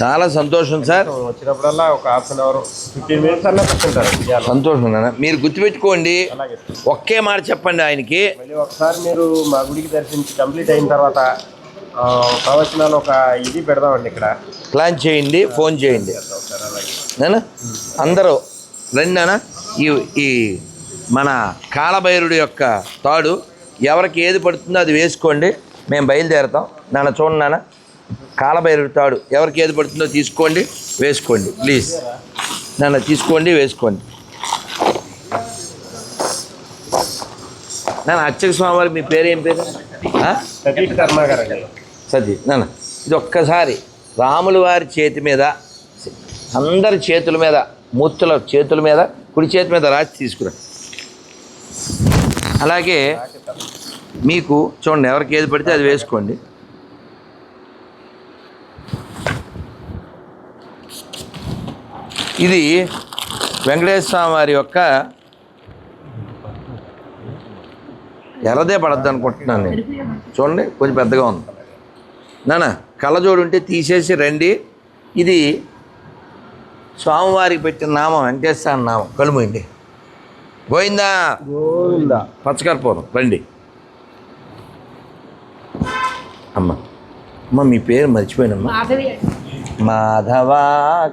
చాలా సంతోషం సార్. వచ్చినప్పుడల్లా ఒక హాఫ్ అన్ అవర్ 15 minutes అన్నా కూర్చుంటారు. సంతోషం నాన్న. మీరు గుర్తుపెట్టుకోండి, ఒకే మాట చెప్పండి ఆయనకి. మళ్ళీ ఒకసారి మీరు మా గుడికి దర్శించి కంప్లీట్ అయిన తర్వాత ప్రవచనాలు ఒక ఇది పెడదామండి ఇక్కడ. ప్లాన్ చేయండి, ఫోన్ చేయండి నాన్న. అందరూ రండి నాన్న. ఈ మన కాలభైరుడు యొక్క తాడు ఎవరికి ఏది పడుతుందో అది వేసుకోండి, మేము బయలుదేరుతాం నాన్న. చూడండి నాన్న, కాలభైరుడు తాడు ఎవరికి ఏది పడుతుందో తీసుకోండి, వేసుకోండి ప్లీజ్ నాన్న. తీసుకోండి, వేసుకోండి నాన్న. అర్చక స్వామివారి మీ పేరు ఏం పేరు? సతీ నాన్న. ఇది ఒక్కసారి రాముల వారి చేతి మీద, అందరి చేతుల మీద, మూర్తుల చేతుల మీద, కుడి చేతి మీద రాసి తీసుకురా. అలాగే మీకు చూడండి, ఎవరికి ఏది పడితే అది వేసుకోండి. ఇది వెంకటేశ్వర స్వామి వారి యొక్క ఎర్రదే పడద్దు అనుకుంటున్నాను నేను. చూడండి, కొంచెం పెద్దగా ఉంది నాన్న. కళ్ళజోడు ఉంటే తీసేసి రండి. ఇది స్వామివారికి పెట్టిన నామం, వెంకటేశ్వర నామం. కలుమోయండి. గోవిందా గోవిందా. పచ్చకర్పూరం రండి. అమ్మ మీ పేరు మర్చిపోయినమ్మా. మాధవ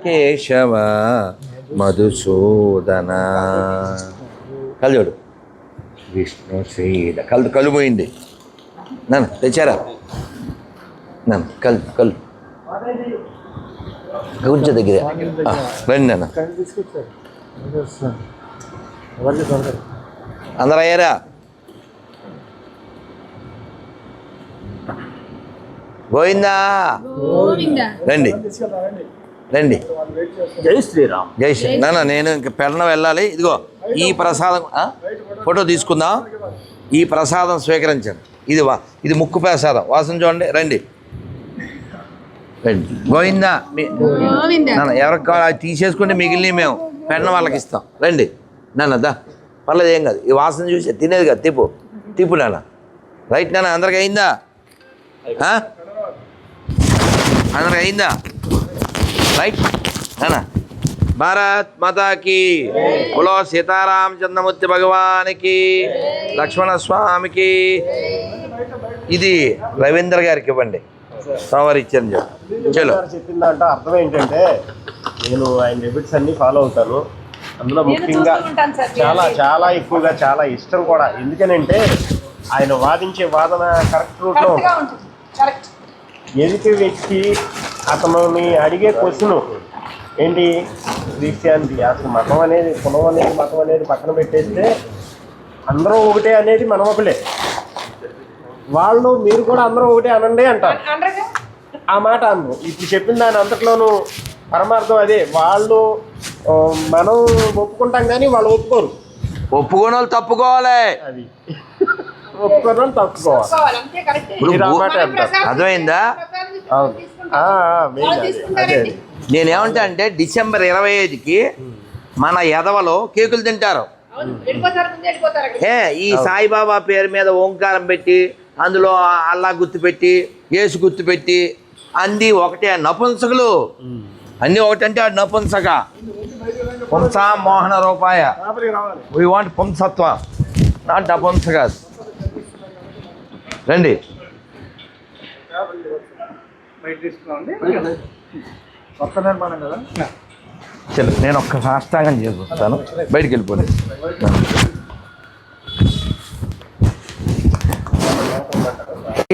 కేశవ మధుసూదన. కలజోడు విష్ణు శ్రీధ. కలుమోయింది నాన్న. తెచ్చారా నాన్న? కలు కొంచెం దగ్గర రండి నాన్న. అందరు అయ్యారా? గోవిందా రండి రండి. జై శ్రీరామ్. జై శ్రీ నాన్న. నేను ఇంక పెళ్ళ వెళ్ళాలి. ఇదిగో ఈ ప్రసాదం, ఫోటో తీసుకుందాం. ఈ ప్రసాదం స్వీకరించండి. ఇది ముక్కు ప్రసాదం, వాసన చూడండి. రండి రండి. గోవిందా నాన్న. ఎవరికి కావాలి అది తీసేసుకుంటే మిగిలిన మేము పెళ్ళ వాళ్ళకి ఇస్తాం. రండి నాన్న. దా పర్లేదు, ఏం కాదు. ఈ వాసన చూసి తినేది కదా. తిప్పు నాన్న. రైట్ నాన్న. అందరికి అయిందా? అందరికి అయిందా? రైట్ నాన్న. భారత్ మాతాకి కులో సీతారామచంద్రమూర్తి భగవానికి, లక్ష్మణ స్వామికి. ఇది రవీంద్ర గారికి ఇవ్వండి, సోమవారం ఇచ్చారని చెప్పి. చలో. చెప్పిందంటే అర్థం ఏంటంటే, నేను ఆయన డెబిట్స్ అన్ని ఫాలో అవుతాను. అందులో ముఖ్యంగా చాలా చాలా ఎక్కువగా చాలా ఇష్టం కూడా. ఎందుకనంటే ఆయన వాదించే వాదన కరెక్ట్ రూట్లో ఎదుటి వ్యక్తి అతనుని అడిగే క్వశ్చన్ ఏంటి, క్రిస్టియానిటీ అసలు మతం అనేది, కులం అనేది, మతం అనేది పక్కన పెట్టేస్తే అందరూ ఒకటే అనేది మనం ఒకలే. వాళ్ళు మీరు కూడా అందరూ ఒకటే అనండి అంటారు. ఆ మాట అన్ను ఇప్పుడు చెప్పిన దాని అంతట్లోనూ పరమార్థం అదే. వాళ్ళు మనం ఒప్పుకుంటాం కానీ వాళ్ళు ఒప్పుకోరు. ఒప్పుకోని వాళ్ళు తప్పుకోవాలి. అది ఒప్పుకోని వాళ్ళు తప్పుకోవాలి. అర్థమైందా? నేనేమంటా అంటే డిసెంబర్ 25కి మన ఎదవలో కేకులు తింటారు. ఈ సాయిబాబా పేరు మీద ఓంకారం పెట్టి, అందులో అల్లా గుర్తు పెట్టి, యేసు గుర్తు పెట్టి, అంది ఒకటే. నపుంసకులు అన్నీ ఒకటంటే అది నపుంసక. పుంసా మోహన రూపాయ. వీ వాంట్ పుంసత్వ, నాట్ నపుంసక. రండి. చలో, నేను ఒక్క సాష్టాంగం చేసుకుంటాను. బయటికి వెళ్ళిపోండి.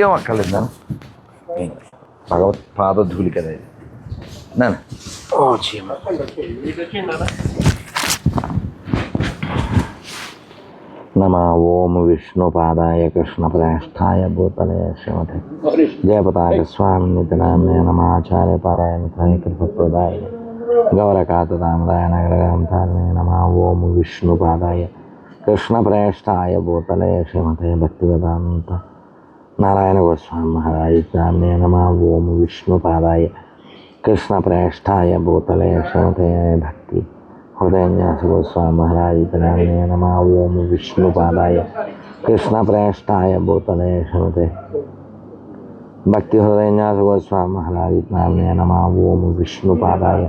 ఏం అక్కర్లేదు నాన్న. భగవత్ పాదధూళి కదా ఇది నాన్న. ఓ చీమ. నమ ఓం విష్ణుపాదాయ కృష్ణప్రేష్ఠాయ భూతలే శ్రీమతే జయపతాక స్వామి నితనామ్నే నమాచార్య పారాయణాయ కృపప్రదాయ గౌరకాతదామదాయ నగరగాంతారణే నమ ఓం విష్ణుపాదాయ కృష్ణప్రేష్ఠాయ భూతలే శ్రీమతే భక్తివేదాంత నారాయణ గోస్వామి మహారాజ్ నామ్నే నమ ఓం విష్ణుపాదాయ కృష్ణప్రేష్ఠాయ భూతలే శ్రీమతే భక్తి హృదయన్యాస గోస్వామి మహారాజ్ నామ్నే నమ ఓం విష్ణుపాదాయ కృష్ణప్రేష్ఠాయ భూతలే శ్రీమతే భక్తి హృదయన్యాస గోస్వామి మహారాజనామ్నే నమ ఓం విష్ణుపాదాయ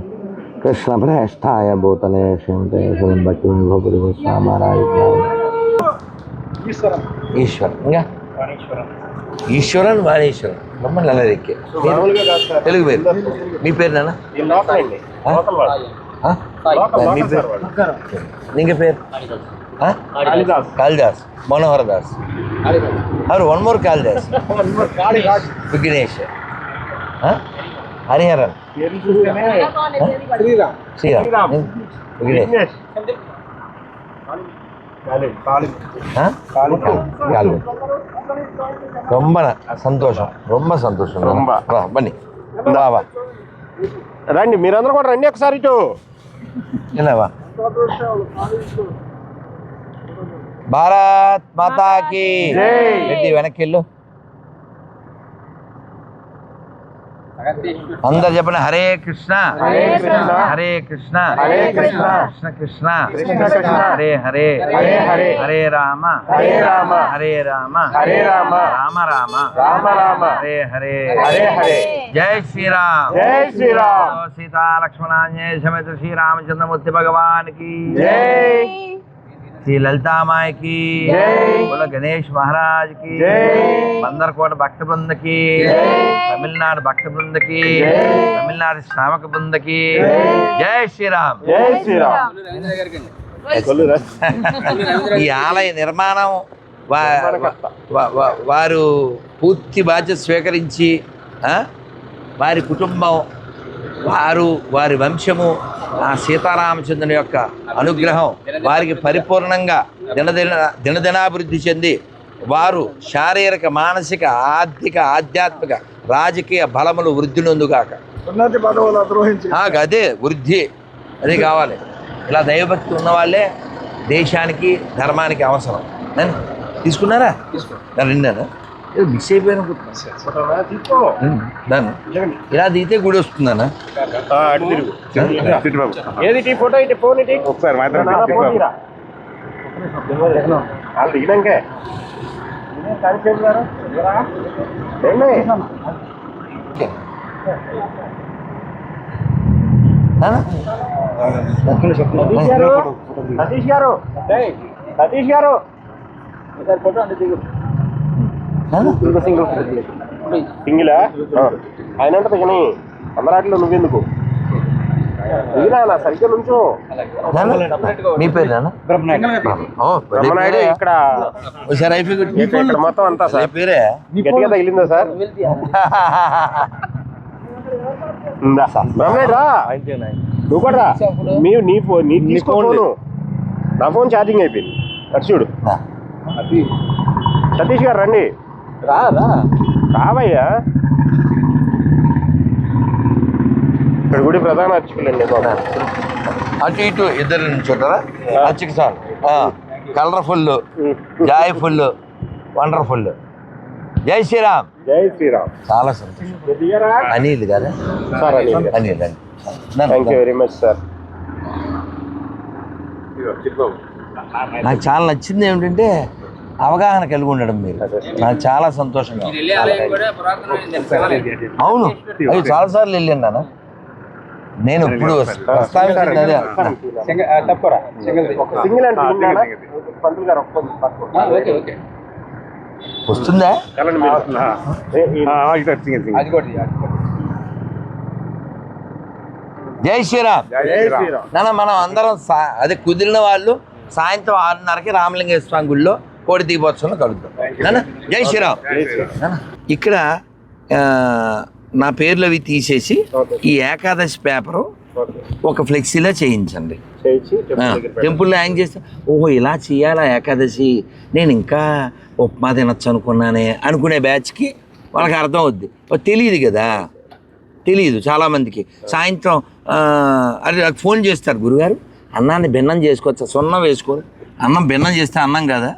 కృష్ణ ప్రేష్టాయ భూతలే శ్రీమతే శ్రీ భక్తి విభూపతి గోస్వామి మహారాజనామ్నే ఈశ్వరన్ ఇంకా ఈశ్వరన్ వాణీశ్వరన్ మమ్మల్ని అలా ఎక్కే తెలుగు పేరు మీ పేరు నాన్న మీ పేరు నీకే పేరు కాళిదాస్ మనోహర్ దాస్ और वन मोर कालिदास विघ्नेश हरिहरन श्रीराम विघ्नेश ரொம்ப సంతోషం బన్నీ బాబా రండి మీరందరూ కూడా రండి ఒకసారి ఇటు ఇలావా భారత్ మాతాకి రెడ్డి వెనక్కి వెళ్ళు అందరు చెప్పండి హరే కృష్ణ హరే కృష్ణ కృష్ణ కృష్ణ హరే హరే హరే రామ హరే రామ రామ రామ హరే హరే జై శ్రీరామ్ సీతా లక్ష్మణాంజనేయ సమేత శ్రీరామచంద్రమూర్తి భగవాన్ కి श्री ललिता माई की बोलो गणेश महाराज की बंदरकोट भक्त वृंद की तमिलनाडु भक्त वृंद की तमिलनाडु श्रावक वृंद की जय श्री राम ఈ ఆలయ నిర్మాణం వారు పూర్తి బాధ్యత స్వీకరించి వారి కుటుంబం వారి వంశము ఆ సీతారామచంద్రుని యొక్క అనుగ్రహం వారికి పరిపూర్ణంగా దినదినాభివృద్ధి చెంది వారు శారీరక మానసిక ఆర్థిక ఆధ్యాత్మిక రాజకీయ బలములు వృద్ధి నొందుగాక అదే వృద్ధి అది కావాలి. ఇలా దైవభక్తి ఉన్న వాళ్ళే దేశానికి ధర్మానికి అవసరం. నేను తీసుకున్నారా నిన్నాను మిస్ అయిపోయాను దాన్ని ఇలా దిగితే గుడి వస్తుందన్నా ఏది ఫోటో ఇటు ఫోన్ ఇటు ఒకసారి వాళ్ళు దిగినాకే సతీష్ గారు ఫోటో అంటే దిగు సింగిలా ఆయన అంటే కానీ అందరాటిలో నువ్వెందుకు దిగినా సరిగ్గా నుంచో మీ పేరు ఇక్కడ ఇక్కడ మొత్తం అంతా సార్ పేరే గట్టిగా తగిలిందా సార్ రా నువ్వు కూడా రా నీ ఫోన్ తీసుకో ఫోను నా ఫోన్ ఛార్జింగ్ అయిపోయింది అటు చూడు సతీష్ గారు రండి రావయ్యా ఇక్కడ గుడి ప్రధాన అర్చకులండి అటు ఇటు ఇద్దరు నుంచుంటారా అర్చక సార్ కలర్ఫుల్ జాయ్ఫుల్ వండర్ఫుల్ జై శ్రీరామ్ చాలా సంతోషం. అనిల్ కదా sir Anil thank you very much sir. నాకు చాలా నచ్చింది ఏమిటంటే అవగాహన కలిగి ఉండడం. మీరు నాకు చాలా సంతోషంగా అవును అవి చాలాసార్లు వెళ్ళాను నాన్న. నేను ఇప్పుడు ప్రస్తావించింది అదే వస్తుందా జై శ్రీరామ్ నాన్న. మనం అందరం అదే కుదిరిన వాళ్ళు సాయంత్రం 6:30కి రామలింగేశ్వర స్వామి గుడిలో కోడి దీపోత్సవంలో కలుద్దాం నాన్న. జై శ్రీరామ్. ఇక్కడ నా పేర్లు అవి తీసేసి ఈ ఏకాదశి పేపరు ఒక ఫ్లెక్సీలా చేయించండి. టెంపుల్లో హ్యాంగ్ చేస్తే ఓహో ఇలా చేయాలా ఏకాదశి, నేను ఇంకా ఉప్మా తినొచ్చు అనుకున్నానే అనుకునే బ్యాచ్కి వాళ్ళకి అర్థం అవుద్ది. తెలియదు కదా, తెలియదు చాలామందికి. సాయంత్రం అది ఫోన్ చేస్తారు, గురుగారు అన్నాన్ని భిన్నం చేసుకోవచ్చా? సున్నం వేసుకోరు, అన్నం భిన్నం చేస్తే అన్నం కదా,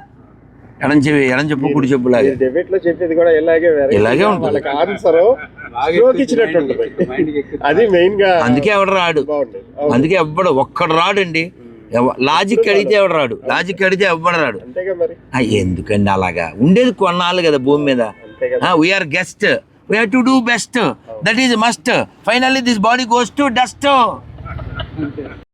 ఎడం చెప్పు కుడి చెప్పులాగా చెప్పేది కూడా ఇలాగే ఉంటుంది. అది మెయిన్ గా అందుకే ఎవడు రాడు, అందుకే ఎవ్వడు ఒక్కడు రాడండి. లాజిక్ అడిగితే ఎవడు రాడు, లాజిక్ అడిగితే ఎవ్వడు రాడు. ఎందుకండి అలాగా ఉండేది కొన్నాళ్ళు కదా భూమి మీద. We are guest, We have to do best. That is must. Finally, this body goes to dust.